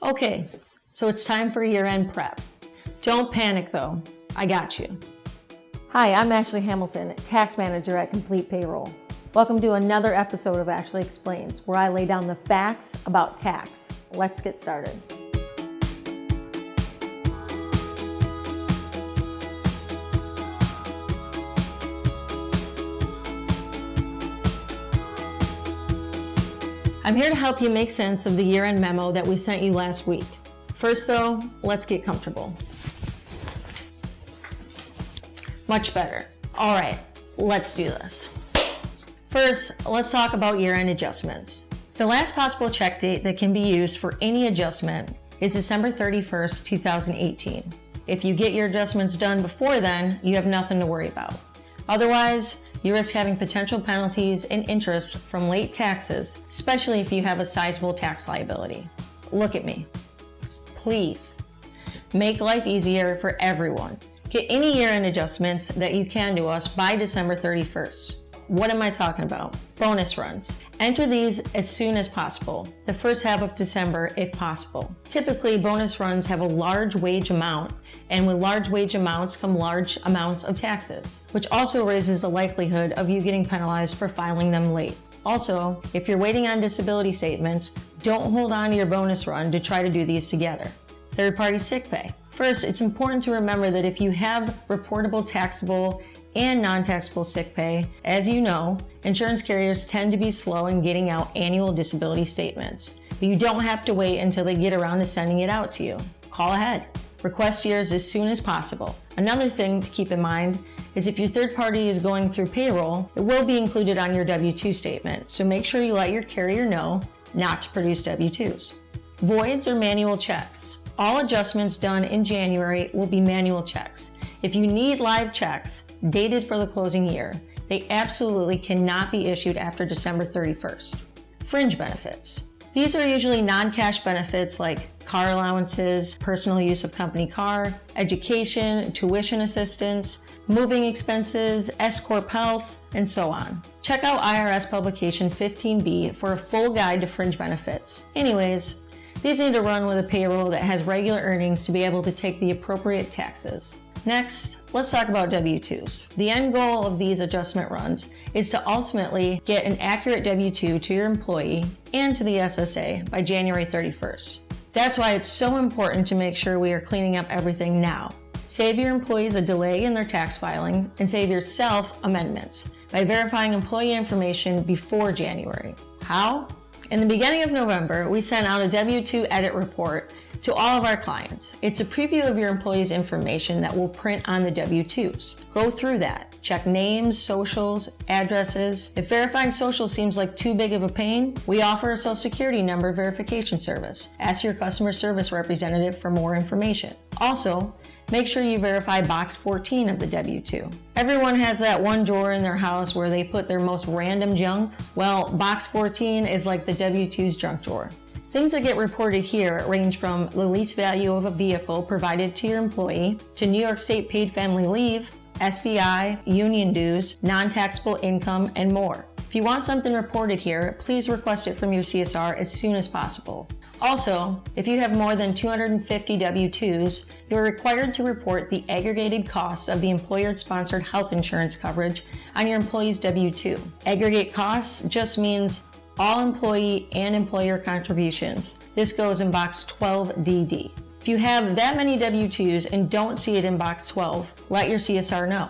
Okay, so it's time for year-end prep. Don't panic though, I got you. Hi, I'm Ashley Hamilton, Tax Manager at Complete Payroll. Welcome to another episode of Ashley Explains, where I lay down the facts about tax. Let's get started. I'm here to help you make sense of the year-end memo that we sent you last week. First though, let's get comfortable. Much better. All right, let's do this. First, let's talk about year-end adjustments. The last possible check date that can be used for any adjustment is December 31st, 2018. If you get your adjustments done before then, you have nothing to worry about. Otherwise, you risk having potential penalties and interest from late taxes, especially if you have a sizable tax liability. Look at me. Please, make life easier for everyone. Get any year-end adjustments that you can to us by December 31st. What am I talking about? Bonus runs. Enter these as soon as possible, the first half of December if possible. Typically, bonus runs have a large wage amount, and with large wage amounts come large amounts of taxes, which also raises the likelihood of you getting penalized for filing them late. Also, if you're waiting on disability statements, don't hold on to your bonus run to try to do these together. Third-party sick pay. First, it's important to remember that if you have reportable taxable and non-taxable sick pay, as you know, insurance carriers tend to be slow in getting out annual disability statements. But you don't have to wait until they get around to sending it out to you. Call ahead. Request yours as soon as possible. Another thing to keep in mind is if your third party is going through payroll, it will be included on your W-2 statement, so make sure you let your carrier know not to produce W-2s. Voids or manual checks. All adjustments done in January will be manual checks. If you need live checks dated for the closing year, they absolutely cannot be issued after December 31st. Fringe benefits. These are usually non-cash benefits like car allowances, personal use of company car, education, tuition assistance, moving expenses, S-Corp health, and so on. Check out IRS publication 15B for a full guide to fringe benefits. Anyways, these need to run with a payroll that has regular earnings to be able to take the appropriate taxes. Next, let's talk about W-2s. The end goal of these adjustment runs is to ultimately get an accurate W-2 to your employee and to the SSA by January 31st. That's why it's so important to make sure we are cleaning up everything now. Save your employees a delay in their tax filing and save yourself amendments by verifying employee information before January. How? In the beginning of November, we sent out a W-2 edit report to all of our clients. It's a preview of your employees' information that will print on the W-2s. Go through that. Check names, socials, addresses. If verifying social seems like too big of a pain, we offer a social security number verification service. Ask your customer service representative for more information. Also, make sure you verify box 14 of the W-2. Everyone has that one drawer in their house where they put their most random junk. Well, box 14 is like the W-2's junk drawer. Things that get reported here range from the lease value of a vehicle provided to your employee, to New York State paid family leave, SDI, union dues, non-taxable income, and more. If you want something reported here, please request it from your CSR as soon as possible. Also, if you have more than 250 W-2s, you are required to report the aggregated costs of the employer-sponsored health insurance coverage on your employee's W-2. Aggregate costs just means all employee and employer contributions. This goes in box 12DD. If you have that many W-2s and don't see it in box 12, let your CSR know.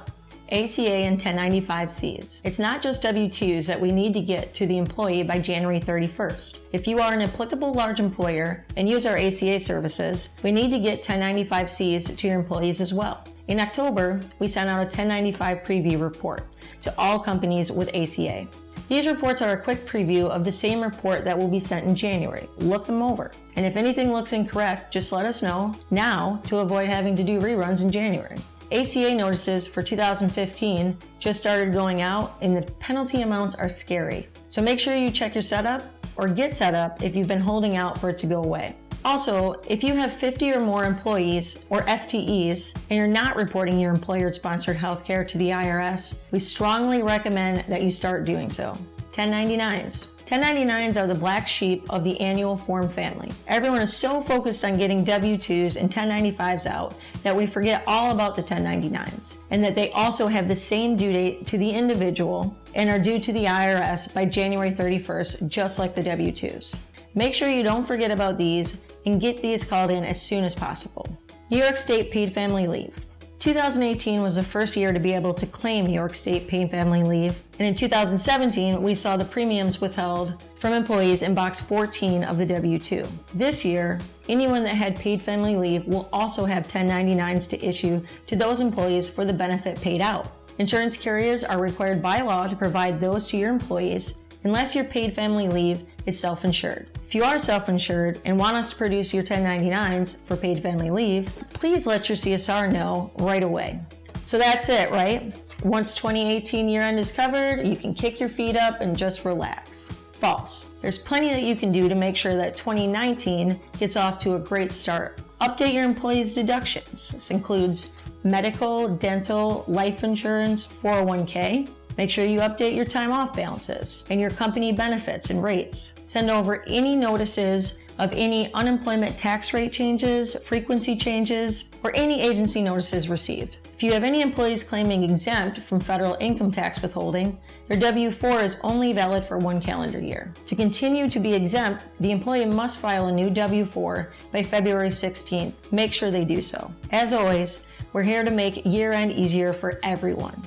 ACA and 1095Cs. It's not just W-2s that we need to get to the employee by January 31st. If you are an applicable large employer and use our ACA services, we need to get 1095Cs to your employees as well. In October, we sent out a 1095 preview report to all companies with ACA. These reports are a quick preview of the same report that will be sent in January. Look them over. And if anything looks incorrect, just let us know now to avoid having to do reruns in January. ACA notices for 2015 just started going out and the penalty amounts are scary. So make sure you check your setup or get set up if you've been holding out for it to go away. Also, if you have 50 or more employees or FTEs and you're not reporting your employer-sponsored healthcare to the IRS, we strongly recommend that you start doing so. 1099s. 1099s are the black sheep of the annual form family. Everyone is so focused on getting W-2s and 1095s out that we forget all about the 1099s, and that they also have the same due date to the individual and are due to the IRS by January 31st, just like the W-2s. Make sure you don't forget about these and get these called in as soon as possible. New York State Paid Family Leave. 2018 was the first year to be able to claim New York State Paid Family Leave, and in 2017 we saw the premiums withheld from employees in box 14 of the W-2. This year, anyone that had paid family leave will also have 1099s to issue to those employees for the benefit paid out. Insurance carriers are required by law to provide those to your employees unless your paid family leave is self-insured. If you are self-insured and want us to produce your 1099s for paid family leave, please let your CSR know right away. So that's it, right? Once 2018 year end is covered, you can kick your feet up and just relax. False. There's plenty that you can do to make sure that 2019 gets off to a great start. Update your employees' deductions. This includes medical, dental, life insurance, 401k. Make sure you update your time off balances and your company benefits and rates. Send over any notices of any unemployment tax rate changes, frequency changes, or any agency notices received. If you have any employees claiming exempt from federal income tax withholding, their W-4 is only valid for 1 calendar year. To continue to be exempt, the employee must file a new W-4 by February 16th. Make sure they do so. As always, we're here to make year-end easier for everyone.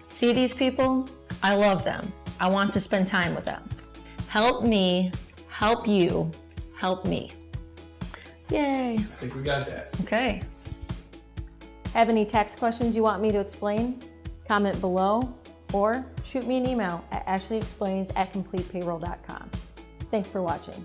See these people? I love them. I want to spend time with them. Help me, help you, help me. Yay. I think we got that. Okay. Have any tax questions you want me to explain? Comment below or shoot me an email at ashleyexplains@completepayroll.com. Thanks for watching.